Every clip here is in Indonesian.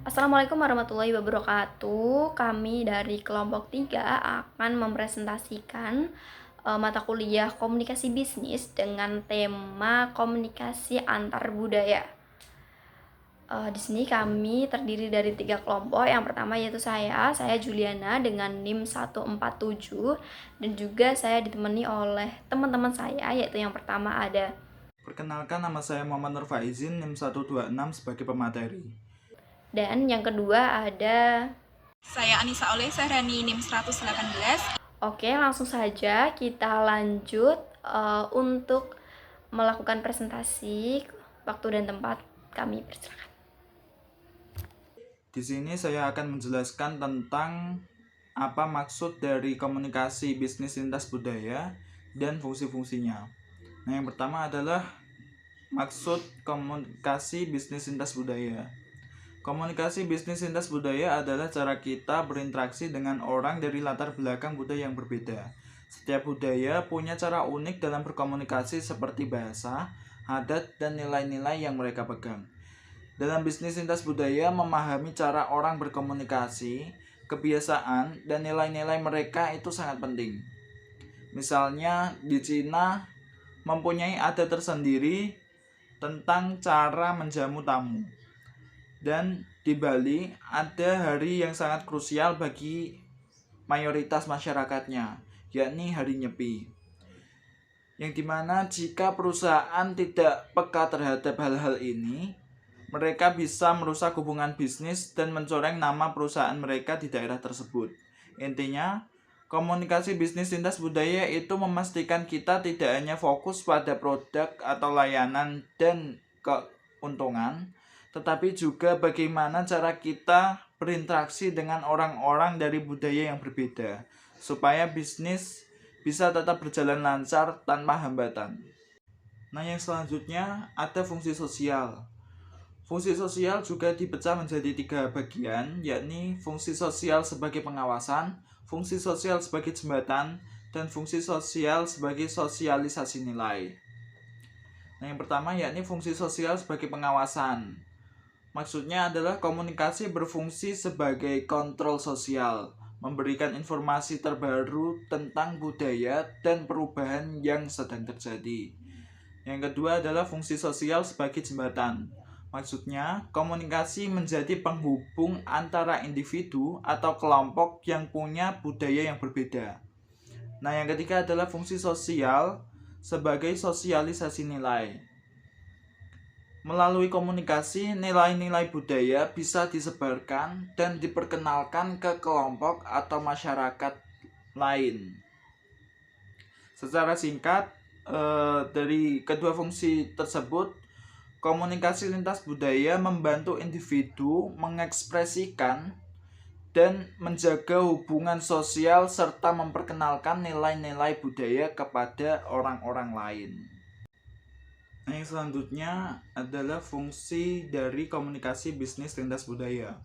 Assalamualaikum warahmatullahi wabarakatuh. Kami dari kelompok 3 akan mempresentasikan mata kuliah komunikasi bisnis dengan tema komunikasi antar budaya. Di sini kami terdiri dari 3 kelompok. Yang pertama yaitu saya Juliana dengan NIM 147, dan juga saya ditemani oleh teman-teman saya, yaitu yang pertama ada. Perkenalkan, nama saya Muhammad Nur Faizin, NIM 126 sebagai pemateri. Dan yang kedua ada. Saya Anissa Oleh Sahrani, NIM 118. Oke, langsung saja kita lanjut untuk melakukan presentasi. Waktu dan tempat kami persilakan. Di sini saya akan menjelaskan tentang apa maksud dari komunikasi bisnis lintas budaya dan fungsi-fungsinya. Nah, yang pertama adalah maksud komunikasi bisnis lintas budaya. Komunikasi bisnis lintas budaya adalah cara kita berinteraksi dengan orang dari latar belakang budaya yang berbeda. Setiap budaya punya cara unik dalam berkomunikasi seperti bahasa, adat, dan nilai-nilai yang mereka pegang. Dalam bisnis lintas budaya, memahami cara orang berkomunikasi, kebiasaan, dan nilai-nilai mereka itu sangat penting. Misalnya, di Cina mempunyai adat tersendiri tentang cara menjamu tamu. Dan di Bali ada hari yang sangat krusial bagi mayoritas masyarakatnya, yakni hari Nyepi. Yang dimana jika perusahaan tidak peka terhadap hal-hal ini, mereka bisa merusak hubungan bisnis dan mencoreng nama perusahaan mereka di daerah tersebut. Intinya, komunikasi bisnis lintas budaya itu memastikan kita tidak hanya fokus pada produk atau layanan dan keuntungan, tetapi juga bagaimana cara kita berinteraksi dengan orang-orang dari budaya yang berbeda, supaya bisnis bisa tetap berjalan lancar tanpa hambatan. Nah, yang selanjutnya ada fungsi sosial. Fungsi sosial juga dipecah menjadi 3 bagian, yakni fungsi sosial sebagai pengawasan, fungsi sosial sebagai jembatan, dan fungsi sosial sebagai sosialisasi nilai. Nah, yang pertama yakni fungsi sosial sebagai pengawasan. Maksudnya adalah komunikasi berfungsi sebagai kontrol sosial, memberikan informasi terbaru tentang budaya dan perubahan yang sedang terjadi. Yang kedua adalah fungsi sosial sebagai jembatan. Maksudnya, komunikasi menjadi penghubung antara individu atau kelompok yang punya budaya yang berbeda. Nah, yang ketiga adalah fungsi sosial sebagai sosialisasi nilai. Melalui komunikasi, nilai-nilai budaya bisa disebarkan dan diperkenalkan ke kelompok atau masyarakat lain. Secara singkat, dari kedua fungsi tersebut, komunikasi lintas budaya membantu individu mengekspresikan dan menjaga hubungan sosial serta memperkenalkan nilai-nilai budaya kepada orang-orang lain. Nah, yang selanjutnya adalah fungsi dari komunikasi bisnis lintas budaya.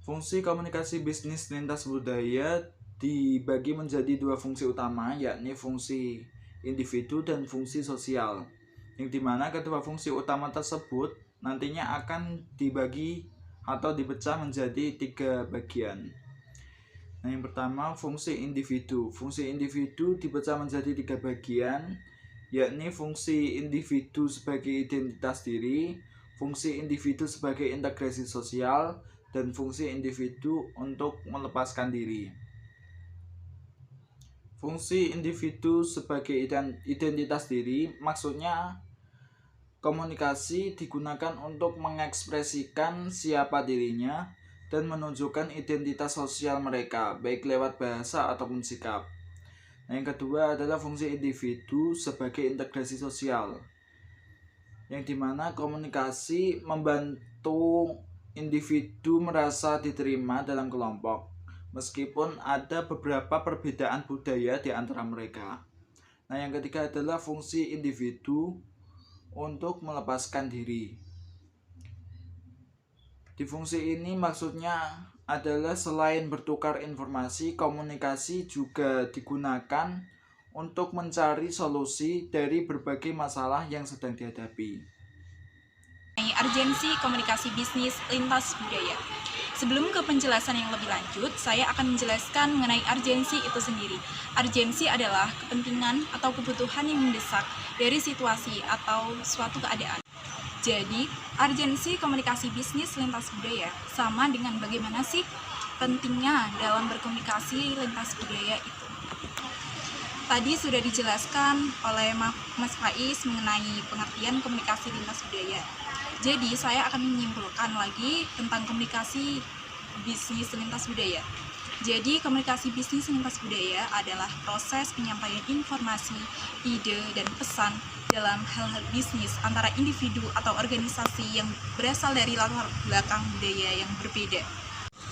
Fungsi komunikasi bisnis lintas budaya dibagi menjadi 2 fungsi utama, yakni fungsi individu dan fungsi sosial, yang dimana kedua fungsi utama tersebut nantinya akan dibagi atau dipecah menjadi 3 bagian. Nah, yang pertama fungsi individu. Fungsi individu dipecah menjadi 3 bagian, yakni fungsi individu sebagai identitas diri, fungsi individu sebagai integrasi sosial, dan fungsi individu untuk melepaskan diri. Fungsi individu sebagai identitas diri maksudnya komunikasi digunakan untuk mengekspresikan siapa dirinya dan menunjukkan identitas sosial mereka, baik lewat bahasa ataupun sikap. Nah, yang kedua adalah fungsi individu sebagai integrasi sosial, yang dimana komunikasi membantu individu merasa diterima dalam kelompok, meskipun ada beberapa perbedaan budaya di antara mereka. Nah, yang ketiga adalah fungsi individu untuk melepaskan diri. Di fungsi ini maksudnya adalah selain bertukar informasi, komunikasi juga digunakan untuk mencari solusi dari berbagai masalah yang sedang dihadapi. Argensi Komunikasi Bisnis Lintas Budaya. Sebelum ke penjelasan yang lebih lanjut, saya akan menjelaskan mengenai argensi itu sendiri. Argensi adalah kepentingan atau kebutuhan yang mendesak dari situasi atau suatu keadaan. Jadi, argensi komunikasi bisnis lintas budaya sama dengan bagaimana sih pentingnya dalam berkomunikasi lintas budaya itu. Tadi sudah dijelaskan oleh Mas Faiz mengenai pengertian komunikasi lintas budaya. Jadi, saya akan menyimpulkan lagi tentang komunikasi bisnis lintas budaya. Jadi, komunikasi bisnis lintas budaya adalah proses penyampaian informasi, ide, dan pesan dalam hal-hal bisnis antara individu atau organisasi yang berasal dari latar belakang budaya yang berbeda.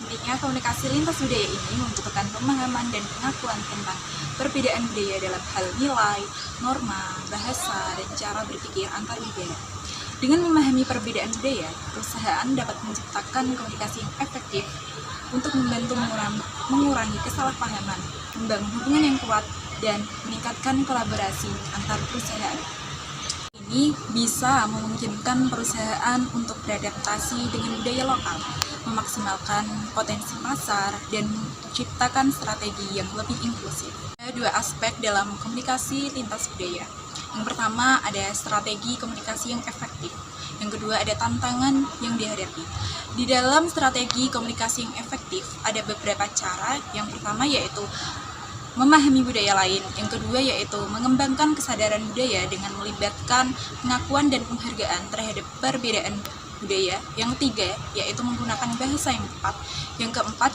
Intinya, komunikasi lintas budaya ini membutuhkan pemahaman dan pengakuan tentang perbedaan budaya dalam hal nilai, norma, bahasa, dan cara berpikir antar budaya. Dengan memahami perbedaan budaya, perusahaan dapat menciptakan komunikasi yang efektif untuk membantu mengurangi kesalahpahaman, membangun hubungan yang kuat, dan meningkatkan kolaborasi antar perusahaan. Ini bisa memungkinkan perusahaan untuk beradaptasi dengan budaya lokal, memaksimalkan potensi pasar, dan menciptakan strategi yang lebih inklusif. Ada dua aspek dalam komunikasi lintas budaya. Yang pertama ada strategi komunikasi yang efektif. Yang kedua ada tantangan yang dihadapi. Di dalam strategi komunikasi yang efektif ada beberapa cara. Yang pertama yaitu memahami budaya lain. Yang kedua yaitu mengembangkan kesadaran budaya dengan melibatkan pengakuan dan penghargaan terhadap perbedaan budaya. Yang ketiga yaitu menggunakan bahasa yang tepat. Yang keempat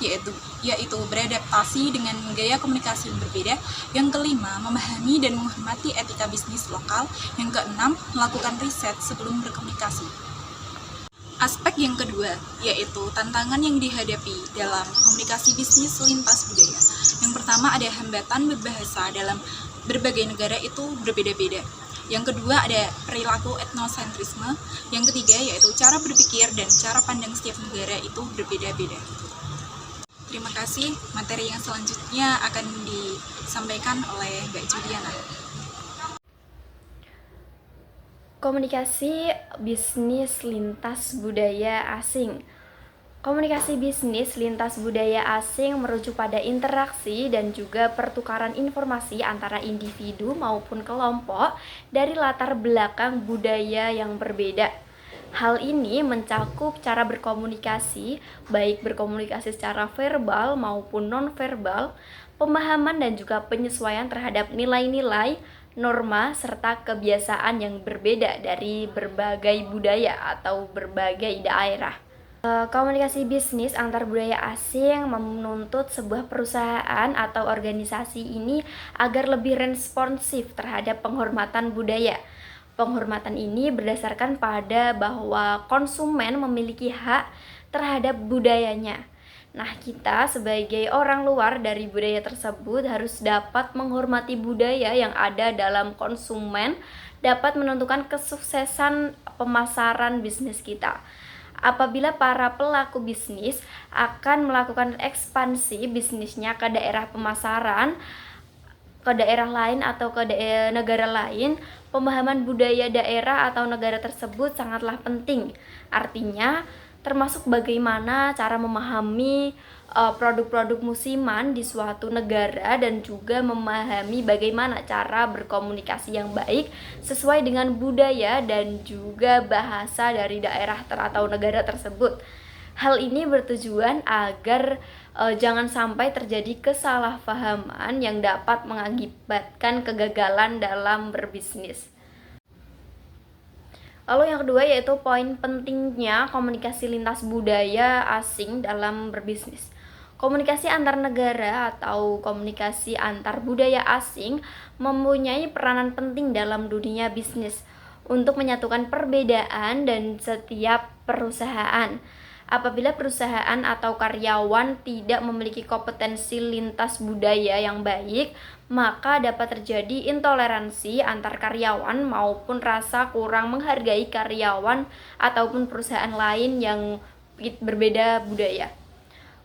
yaitu beradaptasi dengan gaya komunikasi yang berbeda. Yang kelima memahami dan menghormati etika bisnis lokal. Yang keenam melakukan riset sebelum berkomunikasi. Aspek yang kedua yaitu tantangan yang dihadapi dalam komunikasi bisnis lintas budaya. Yang pertama ada hambatan berbahasa dalam berbagai negara itu berbeda-beda. Yang kedua ada perilaku etnosentrisme. Yang ketiga yaitu cara berpikir dan cara pandang setiap negara itu berbeda-beda. Terima kasih. Materi yang selanjutnya akan disampaikan oleh Mbak Juliana. Komunikasi bisnis lintas budaya asing. Komunikasi bisnis lintas budaya asing merujuk pada interaksi dan juga pertukaran informasi antara individu maupun kelompok dari latar belakang budaya yang berbeda. Hal ini mencakup cara berkomunikasi, baik berkomunikasi secara verbal maupun non-verbal, pemahaman dan juga penyesuaian terhadap nilai-nilai, norma, serta kebiasaan yang berbeda dari berbagai budaya atau berbagai daerah. Komunikasi bisnis antar budaya asing menuntut sebuah perusahaan atau organisasi ini agar lebih responsif terhadap penghormatan budaya. Penghormatan ini berdasarkan pada bahwa konsumen memiliki hak terhadap budayanya. Nah, kita sebagai orang luar dari budaya tersebut harus dapat menghormati budaya yang ada dalam konsumen, dapat menentukan kesuksesan pemasaran bisnis kita. Apabila para pelaku bisnis akan melakukan ekspansi bisnisnya ke daerah pemasaran, ke daerah lain atau ke negara lain, pemahaman budaya daerah atau negara tersebut sangatlah penting. Artinya, termasuk bagaimana cara memahami produk-produk musiman di suatu negara dan juga memahami bagaimana cara berkomunikasi yang baik sesuai dengan budaya dan juga bahasa dari daerah atau negara tersebut. Hal ini bertujuan agar jangan sampai terjadi kesalahpahaman yang dapat mengakibatkan kegagalan dalam berbisnis. Lalu yang kedua yaitu poin pentingnya komunikasi lintas budaya asing dalam berbisnis. Komunikasi antar negara atau komunikasi antar budaya asing mempunyai peranan penting dalam dunia bisnis untuk menyatukan perbedaan dan setiap perusahaan. Apabila perusahaan atau karyawan tidak memiliki kompetensi lintas budaya yang baik, maka dapat terjadi intoleransi antar karyawan maupun rasa kurang menghargai karyawan ataupun perusahaan lain yang berbeda budaya.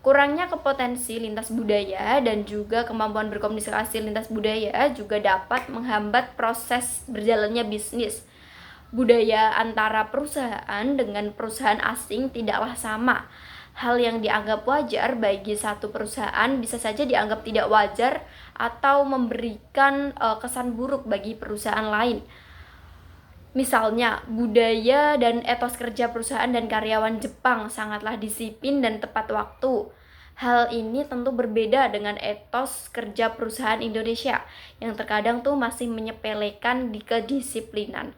Kurangnya kompetensi lintas budaya dan juga kemampuan berkomunikasi lintas budaya juga dapat menghambat proses berjalannya bisnis. Budaya antara perusahaan dengan perusahaan asing tidaklah sama. Hal yang dianggap wajar bagi satu perusahaan bisa saja dianggap tidak wajar atau memberikan kesan buruk bagi perusahaan lain. Misalnya, budaya dan etos kerja perusahaan dan karyawan Jepang sangatlah disiplin dan tepat waktu. Hal ini tentu berbeda dengan etos kerja perusahaan Indonesia yang terkadang tuh masih menyepelekan di kedisiplinan.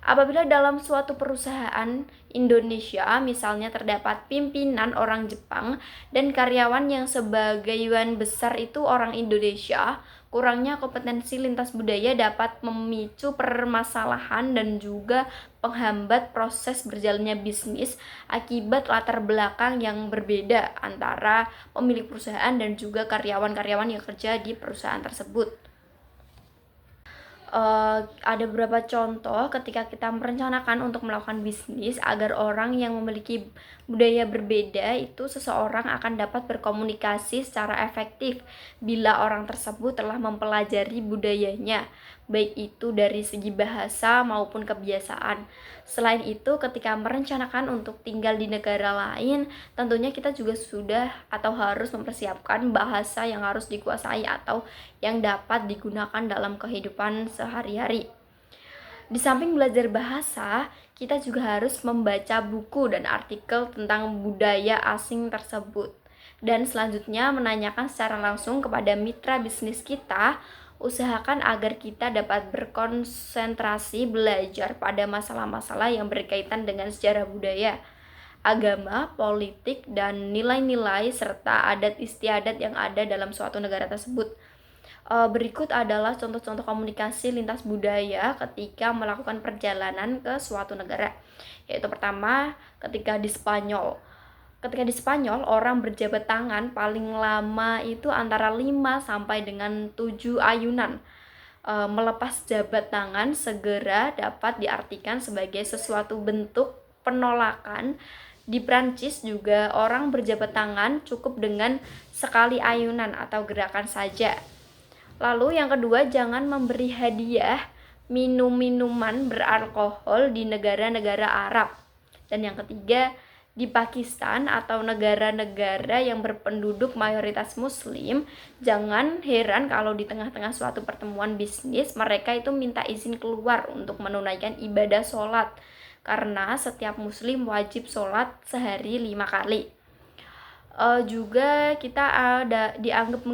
Apabila dalam suatu perusahaan Indonesia misalnya terdapat pimpinan orang Jepang dan karyawan yang sebagian besar itu orang Indonesia, kurangnya kompetensi lintas budaya dapat memicu permasalahan dan juga penghambat proses berjalannya bisnis akibat latar belakang yang berbeda antara pemilik perusahaan dan juga karyawan-karyawan yang kerja di perusahaan tersebut. Ada beberapa contoh ketika kita merencanakan untuk melakukan bisnis agar orang yang memiliki budaya berbeda itu seseorang akan dapat berkomunikasi secara efektif bila orang tersebut telah mempelajari budayanya, baik itu dari segi bahasa maupun kebiasaan. Selain itu, ketika merencanakan untuk tinggal di negara lain, tentunya kita juga sudah atau harus mempersiapkan bahasa yang harus dikuasai atau yang dapat digunakan dalam kehidupan sehari-hari. Di samping belajar bahasa, kita juga harus membaca buku dan artikel tentang budaya asing tersebut. Dan selanjutnya menanyakan secara langsung kepada mitra bisnis kita, usahakan agar kita dapat berkonsentrasi belajar pada masalah-masalah yang berkaitan dengan sejarah budaya, agama, politik, dan nilai-nilai serta adat istiadat yang ada dalam suatu negara tersebut. Berikut adalah contoh-contoh komunikasi lintas budaya ketika melakukan perjalanan ke suatu negara. Yaitu pertama, ketika di Spanyol. Ketika di Spanyol, orang berjabat tangan paling lama itu antara 5 sampai dengan 7 ayunan. Melepas jabat tangan segera dapat diartikan sebagai sesuatu bentuk penolakan. Di Prancis juga orang berjabat tangan cukup dengan sekali ayunan atau gerakan saja. Lalu yang kedua, jangan memberi hadiah minum-minuman beralkohol di negara-negara Arab. Dan yang ketiga, di Pakistan atau negara-negara yang berpenduduk mayoritas muslim, jangan heran kalau di tengah-tengah suatu pertemuan bisnis mereka itu minta izin keluar untuk menunaikan ibadah sholat, karena setiap muslim wajib sholat sehari 5 kali. Juga kita dianggap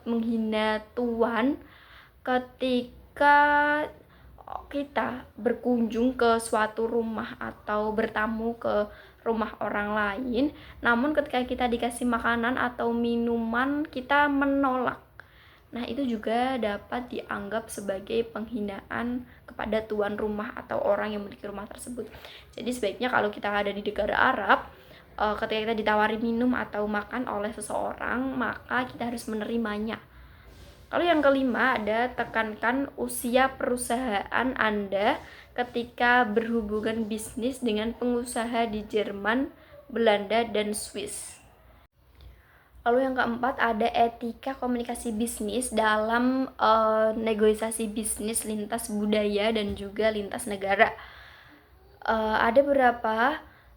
menghina Tuhan ketika kita berkunjung ke suatu rumah atau bertamu ke rumah orang lain, namun ketika kita dikasih makanan atau minuman kita menolak. Nah, itu juga dapat dianggap sebagai penghinaan kepada tuan rumah atau orang yang memiliki rumah tersebut. Jadi sebaiknya kalau kita ada di negara Arab, ketika kita ditawari minum atau makan oleh seseorang, maka kita harus menerimanya. Lalu yang kelima ada tekankan usia perusahaan Anda ketika berhubungan bisnis dengan pengusaha di Jerman, Belanda, dan Swiss. Lalu yang keempat ada etika komunikasi bisnis dalam negosiasi bisnis lintas budaya dan juga lintas negara. Ada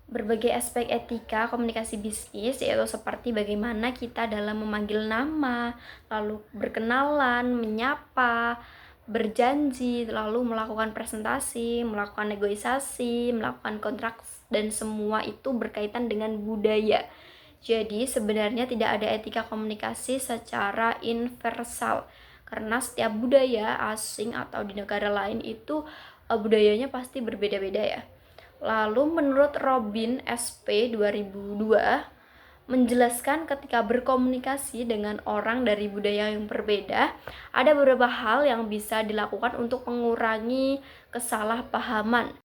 berbagai aspek etika komunikasi bisnis, yaitu seperti bagaimana kita dalam memanggil nama, lalu berkenalan, menyapa, berjanji, lalu melakukan presentasi, melakukan negosiasi, melakukan kontrak, dan semua itu berkaitan dengan budaya. Jadi sebenarnya tidak ada etika komunikasi secara universal, karena setiap budaya asing atau di negara lain itu budayanya pasti berbeda-beda ya. Lalu menurut Robin SP 2002 menjelaskan ketika berkomunikasi dengan orang dari budaya yang berbeda, ada beberapa hal yang bisa dilakukan untuk mengurangi kesalahpahaman.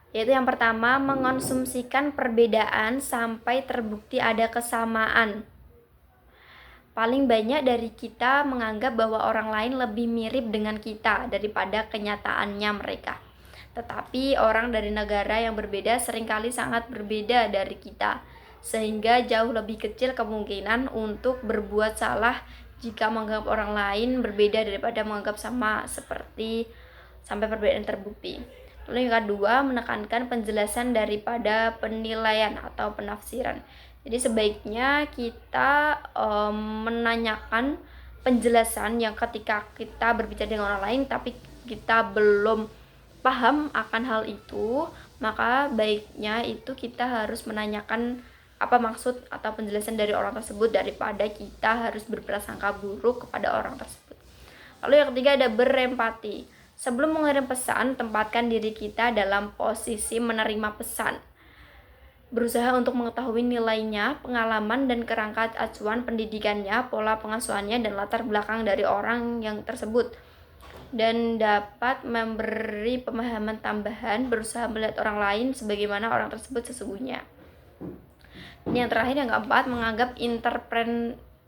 Yaitu yang pertama, mengonsumsikan perbedaan sampai terbukti ada kesamaan. Paling banyak dari kita menganggap bahwa orang lain lebih mirip dengan kita daripada kenyataannya mereka. Tetapi orang dari negara yang berbeda seringkali sangat berbeda dari kita, sehingga jauh lebih kecil kemungkinan untuk berbuat salah jika menganggap orang lain berbeda daripada menganggap sama. Seperti sampai perbedaan terbukti. Lalu yang kedua, menekankan penjelasan daripada penilaian atau penafsiran. Jadi sebaiknya kita menanyakan penjelasan yang ketika kita berbicara dengan orang lain tapi kita belum paham akan hal itu, maka baiknya itu kita harus menanyakan apa maksud atau penjelasan dari orang tersebut daripada kita harus berprasangka buruk kepada orang tersebut. Lalu yang ketiga ada berempati. Sebelum mengirim pesan, tempatkan diri kita dalam posisi menerima pesan. Berusaha untuk mengetahui nilainya, pengalaman dan kerangka acuan pendidikannya, pola pengasuhannya, dan latar belakang dari orang yang tersebut. Dan dapat memberi pemahaman tambahan, berusaha melihat orang lain sebagaimana orang tersebut sesungguhnya. Ini yang terakhir, yang keempat, menganggap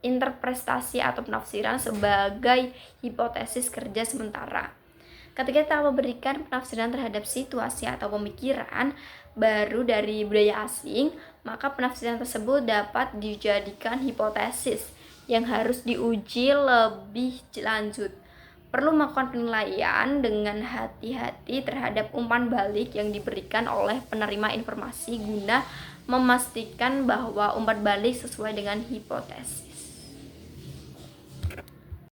interpretasi atau penafsiran sebagai hipotesis kerja sementara. Ketika kita memberikan penafsiran terhadap situasi atau pemikiran baru dari budaya asing, maka penafsiran tersebut dapat dijadikan hipotesis yang harus diuji lebih lanjut. Perlu melakukan penilaian dengan hati-hati terhadap umpan balik yang diberikan oleh penerima informasi guna memastikan bahwa umpan balik sesuai dengan hipotesis.